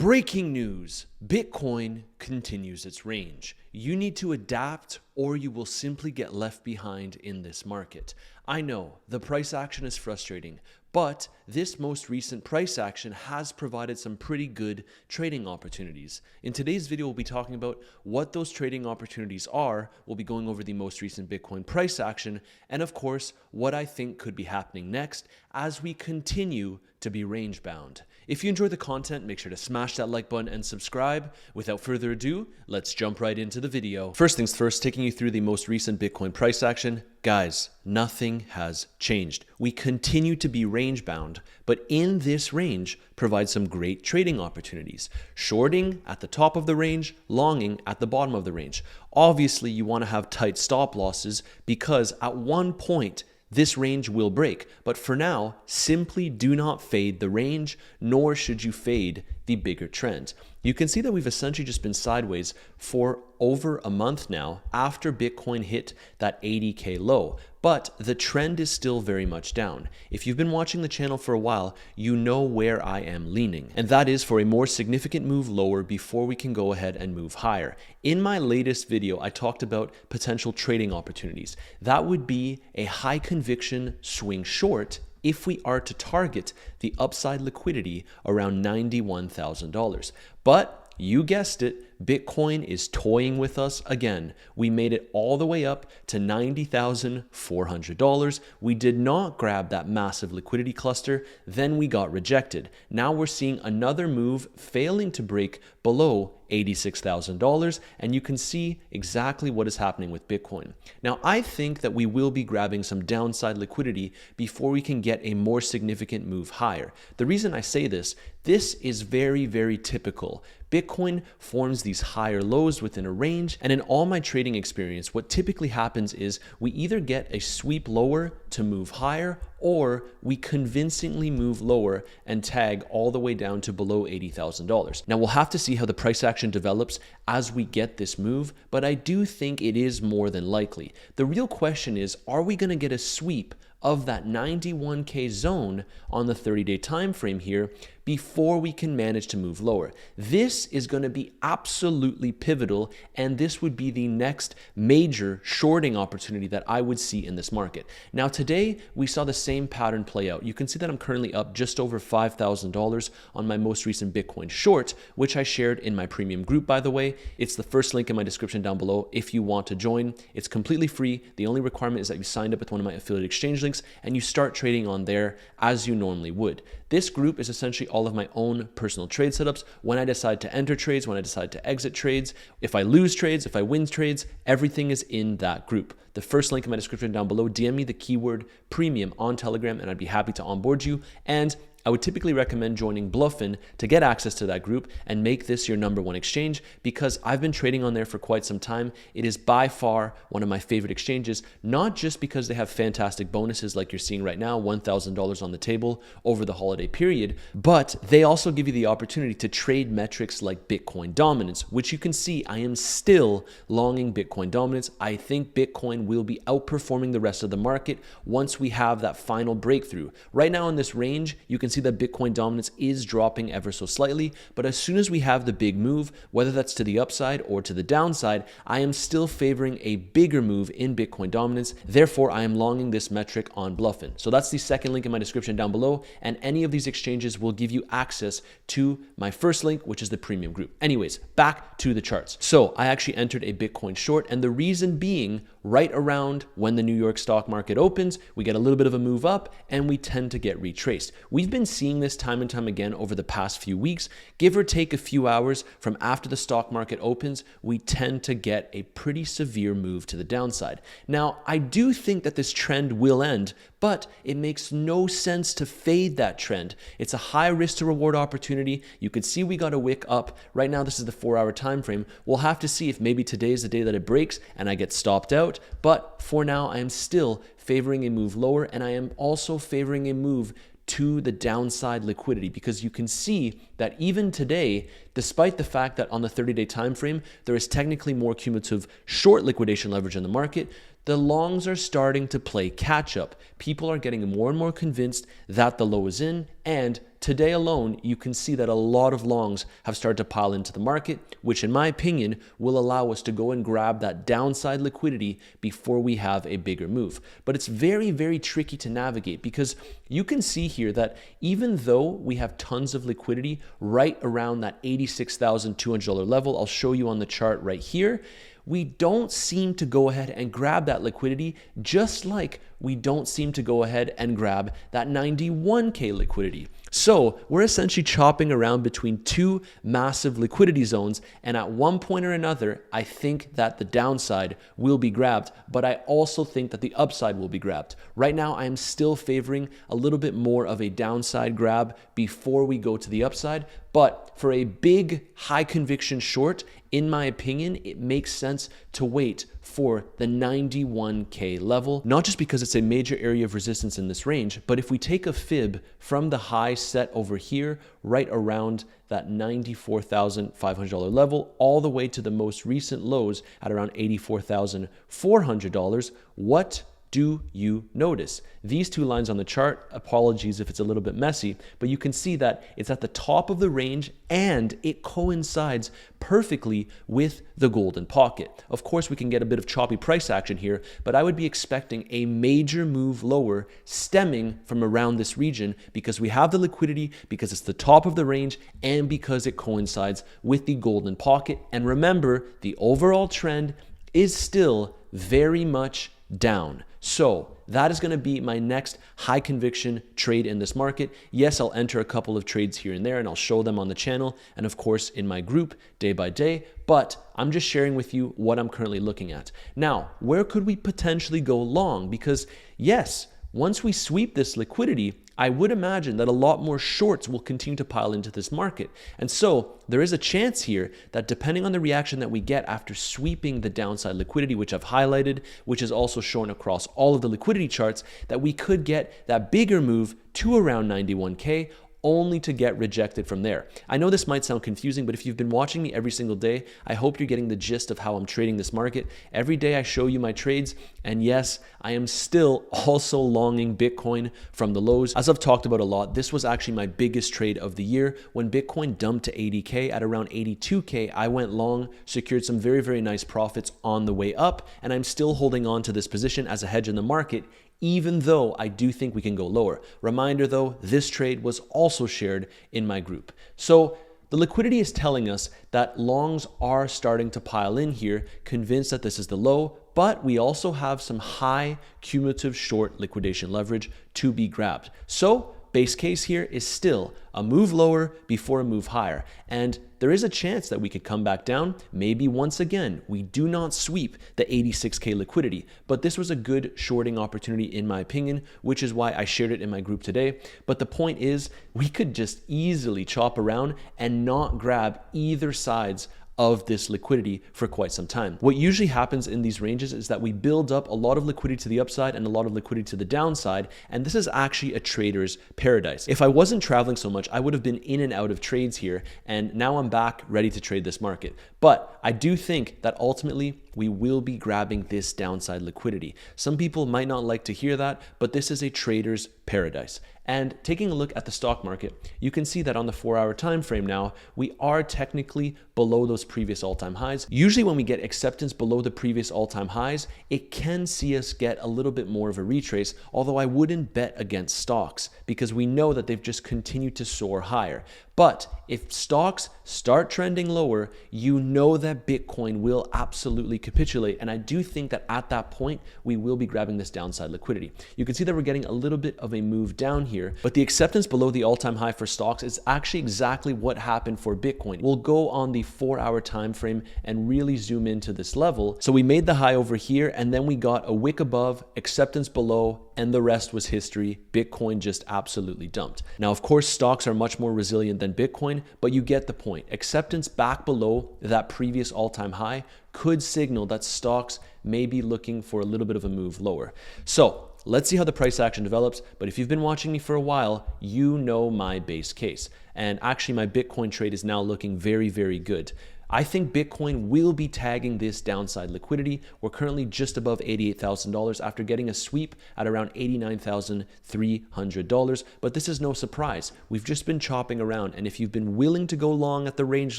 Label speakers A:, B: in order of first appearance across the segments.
A: Breaking news, Bitcoin continues its range. You need to adapt or you will simply get left behind in this market. I know the price action is frustrating, but this most recent price action has provided some pretty good trading opportunities. In today's video, we'll be talking about what those trading opportunities are. We'll be going over the most recent Bitcoin price action, and of course, what I think could be happening next as we continue to be range bound. If you enjoy the content, make sure to smash that like button and subscribe. Without further ado, let's jump right into the video. First things first, taking you through the most recent Bitcoin price action. Guys, nothing has changed. We continue to be range bound, but in this range provides some great trading opportunities. Shorting at the top of the range, longing at the bottom of the range. Obviously, you want to have tight stop losses because at one point, this range will break, but for now, simply do not fade the range, nor should you fade the bigger trend. You can see that we've essentially just been sideways for over a month now after Bitcoin hit that 80K low, but the trend is still very much down. If you've been watching the channel for a while, you know where I am leaning, and that is for a more significant move lower before we can go ahead and move higher. In my latest video, I talked about potential trading opportunities. That would be a high conviction swing short if we are to target the upside liquidity around $91,000. But you guessed it, Bitcoin is toying with us again. We made it all the way up to $90,400. We did not grab that massive liquidity cluster, then we got rejected. Now we're seeing another move failing to break below $86,000, and you can see exactly what is happening with Bitcoin. Now, I think that we will be grabbing some downside liquidity before we can get a more significant move higher. The reason I say this is very, very typical. Bitcoin forms these higher lows within a range, and in all my trading experience, what typically happens is we either get a sweep lower to move higher, or we convincingly move lower and tag all the way down to below $80,000. Now, we'll have to see how the price action develops as we get this move, but I do think it is more than likely. The real question is, are we going to get a sweep of that 91K zone on the 30-day time frame here before we can manage to move lower? This is going to be absolutely pivotal, and this would be the next major shorting opportunity that I would see in this market. Now, today we saw the same pattern play out. You can see that I'm currently up just over $5,000 on my most recent Bitcoin short, which I shared in my premium group, by the way. It's the first link in my description down below if you want to join. It's completely free. The only requirement is that you signed up with one of my affiliate exchange links and you start trading on there as you normally would. This group is essentially all of my own personal trade setups. When I decide to enter trades, when I decide to exit trades, if I lose trades, if I win trades, everything is in that group. The first link in my description down below, DM me the keyword premium on Telegram and I'd be happy to onboard you. And I would typically recommend joining Bluffin to get access to that group and make this your #1 exchange because I've been trading on there for quite some time. It is by far one of my favorite exchanges, not just because they have fantastic bonuses like you're seeing right now, $1,000 on the table over the holiday period, but they also give you the opportunity to trade metrics like Bitcoin dominance, which you can see I am still longing Bitcoin dominance. I think Bitcoin will be outperforming the rest of the market once we have that final breakthrough. Right now in this range, you can see that Bitcoin dominance is dropping ever so slightly, but as soon as we have the big move, whether that's to the upside or to the downside, I am still favoring a bigger move in Bitcoin dominance. Therefore, I am longing this metric on Bluffin. So that's the second link in my description down below, and any of these exchanges will give you access to my first link, which is the premium group. Anyways, back to the charts. So I actually entered a Bitcoin short, and the reason being, right around when the New York stock market opens, we get a little bit of a move up and we tend to get retraced. We've been seeing this time and time again over the past few weeks. Give or take a few hours from after the stock market opens, we tend to get a pretty severe move to the downside. Now, I do think that this trend will end, but it makes no sense to fade that trend. It's a high risk to reward opportunity. You can see we got a wick up. Right now, this is the 4-hour time frame. We'll have to see if maybe today is the day that it breaks and I get stopped out. But for now, I am still favoring a move lower, and I am also favoring a move to the downside liquidity, because you can see that even today, despite the fact that on the 30-day time frame, there is technically more cumulative short liquidation leverage in the market, the longs are starting to play catch up. People are getting more and more convinced that the low is in, and today alone, you can see that a lot of longs have started to pile into the market, which in my opinion will allow us to go and grab that downside liquidity before we have a bigger move. But it's very, very tricky to navigate because you can see here that even though we have tons of liquidity right around that $86,200 level, I'll show you on the chart right here, we don't seem to go ahead and grab that liquidity, just like we don't seem to go ahead and grab that 91K liquidity. So we're essentially chopping around between two massive liquidity zones, and at one point or another, I think that the downside will be grabbed, but I also think that the upside will be grabbed. Right now, I am still favoring a little bit more of a downside grab before we go to the upside, but for a big high conviction short, in my opinion, it makes sense to wait for the 91K level, not just because it's a major area of resistance in this range, but if we take a fib from the high set over here, right around that $94,500 level, all the way to the most recent lows at around $84,400, what do you notice? These two lines on the chart, apologies if it's a little bit messy, but you can see that it's at the top of the range and it coincides perfectly with the golden pocket. Of course, we can get a bit of choppy price action here, but I would be expecting a major move lower stemming from around this region because we have the liquidity, because it's the top of the range, and because it coincides with the golden pocket. And remember, the overall trend is still very much down. So that is going to be my next high conviction trade in this market. Yes, I'll enter a couple of trades here and there and I'll show them on the channel and of course in my group day by day, but I'm just sharing with you what I'm currently looking at. Now, where could we potentially go long? Because yes, once we sweep this liquidity, I would imagine that a lot more shorts will continue to pile into this market. And so there is a chance here that depending on the reaction that we get after sweeping the downside liquidity, which I've highlighted, which is also shown across all of the liquidity charts, that we could get that bigger move to around 91K, only to get rejected from there. I know this might sound confusing, but if you've been watching me every single day, I hope you're getting the gist of how I'm trading this market. Every day I show you my trades, and yes, I am still also longing Bitcoin from the lows. As I've talked about a lot, this was actually my biggest trade of the year. When Bitcoin dumped to 80K, at around 82K, I went long, secured some very, very nice profits on the way up, and I'm still holding on to this position as a hedge in the market, even though I do think we can go lower. Reminder though, this trade was also shared in my group. So the liquidity is telling us that longs are starting to pile in here, convinced that this is the low, but we also have some high cumulative short liquidation leverage to be grabbed. So base case here is still a move lower before a move higher. And there is a chance that we could come back down. Maybe once again, we do not sweep the 86K liquidity, but this was a good shorting opportunity in my opinion, which is why I shared it in my group today. But the point is we could just easily chop around and not grab either sides of this liquidity for quite some time. What usually happens in these ranges is that we build up a lot of liquidity to the upside and a lot of liquidity to the downside, and this is actually a trader's paradise. If I wasn't traveling so much, I would have been in and out of trades here, and now I'm back ready to trade this market. But I do think that ultimately we will be grabbing this downside liquidity. Some people might not like to hear that, but this is a trader's paradise. And taking a look at the stock market, you can see that on the 4-hour time frame now, we are technically below those previous all-time highs. Usually when we get acceptance below the previous all-time highs, it can see us get a little bit more of a retrace, although I wouldn't bet against stocks because we know that they've just continued to soar higher. But if stocks start trending lower, you know that Bitcoin will absolutely capitulate. And I do think that at that point, we will be grabbing this downside liquidity. You can see that we're getting a little bit of a move down here, but the acceptance below the all-time high for stocks is actually exactly what happened for Bitcoin. We'll go on the 4-hour time frame and really zoom into this level. So we made the high over here, and then we got a wick above, acceptance below, and the rest was history. Bitcoin just absolutely dumped. Now, of course, stocks are much more resilient than Bitcoin, but you get the point. Acceptance back below that previous all-time high could signal that stocks may be looking for a little bit of a move lower. So let's see how the price action develops. But if you've been watching me for a while, you know my base case. And actually my Bitcoin trade is now looking very, very good. I think Bitcoin will be tagging this downside liquidity. We're currently just above $88,000 after getting a sweep at around $89,300. But this is no surprise. We've just been chopping around. And if you've been willing to go long at the range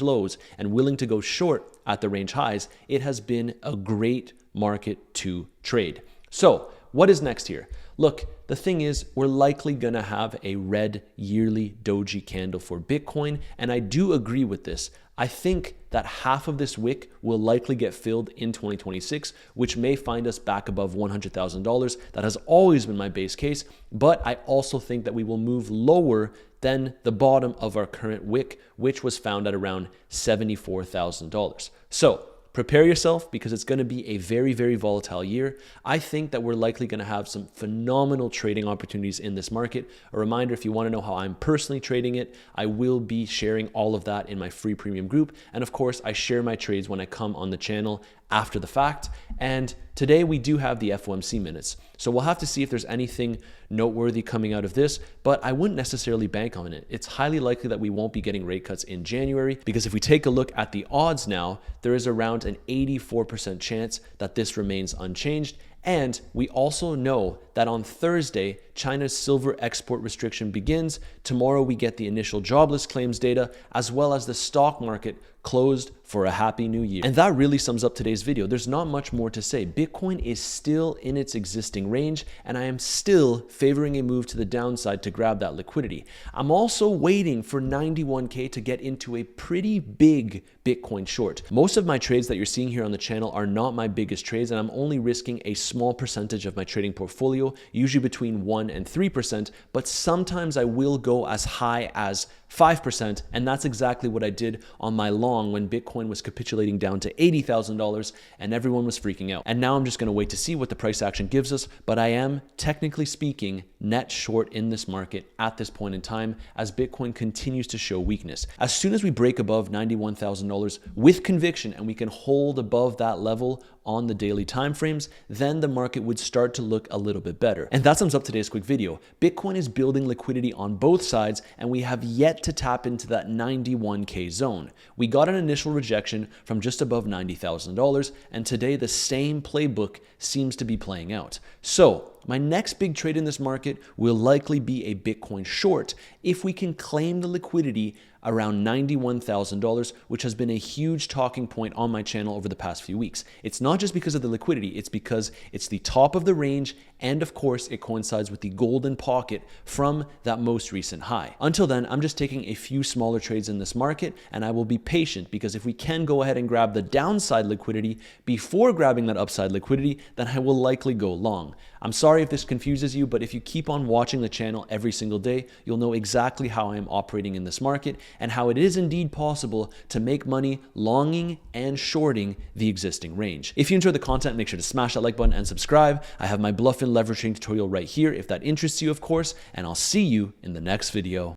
A: lows and willing to go short at the range highs, it has been a great market to trade. So what is next here? Look, the thing is, we're likely going to have a red yearly doji candle for Bitcoin, and I do agree with this. I think that half of this wick will likely get filled in 2026, which may find us back above $100,000. That has always been my base case, but I also think that we will move lower than the bottom of our current wick, which was found at around $74,000. So prepare yourself because it's going to be a very, very volatile year. I think that we're likely going to have some phenomenal trading opportunities in this market. A reminder, if you want to know how I'm personally trading it, I will be sharing all of that in my free premium group. And of course, I share my trades when I come on the channel after the fact. And today we do have the FOMC minutes. So we'll have to see if there's anything noteworthy coming out of this, but I wouldn't necessarily bank on it. It's highly likely that we won't be getting rate cuts in January, because if we take a look at the odds now, there is around an 84% chance that this remains unchanged. And we also know that on Thursday, China's silver export restriction begins. Tomorrow, we get the initial jobless claims data, as well as the stock market closed for a happy new year. And that really sums up today's video. There's not much more to say. Bitcoin is still in its existing range, and I am still favoring a move to the downside to grab that liquidity. I'm also waiting for 91K to get into a pretty big Bitcoin short. Most of my trades that you're seeing here on the channel are not my biggest trades, and I'm only risking a small percentage of my trading portfolio, usually between 1 and 3%, but sometimes I will go as high as 5%, and that's exactly what I did on my long when Bitcoin was capitulating down to $80,000 and everyone was freaking out. And now I'm just going to wait to see what the price action gives us, but I am, technically speaking, net short in this market at this point in time as Bitcoin continues to show weakness. As soon as we break above $91,000 with conviction and we can hold above that level on the daily timeframes, then the market would start to look a little bit better. And that sums up today's quick video. Bitcoin is building liquidity on both sides, and we have yet to tap into that 91K zone. We got an initial rejection from just above $90,000, and today the same playbook seems to be playing out. So my next big trade in this market will likely be a Bitcoin short if we can claim the liquidity around $91,000, which has been a huge talking point on my channel over the past few weeks. It's not just because of the liquidity, it's because it's the top of the range, and of course it coincides with the golden pocket from that most recent high. Until then, I'm just taking a few smaller trades in this market, and I will be patient, because if we can go ahead and grab the downside liquidity before grabbing that upside liquidity, then I will likely go long. I'm sorry if this confuses you, but if you keep on watching the channel every single day, you'll know exactly how I am operating in this market and how it is indeed possible to make money longing and shorting the existing range. If you enjoyed the content, make sure to smash that like button and subscribe. I have my bluff and leverage trading tutorial right here if that interests you, of course, and I'll see you in the next video.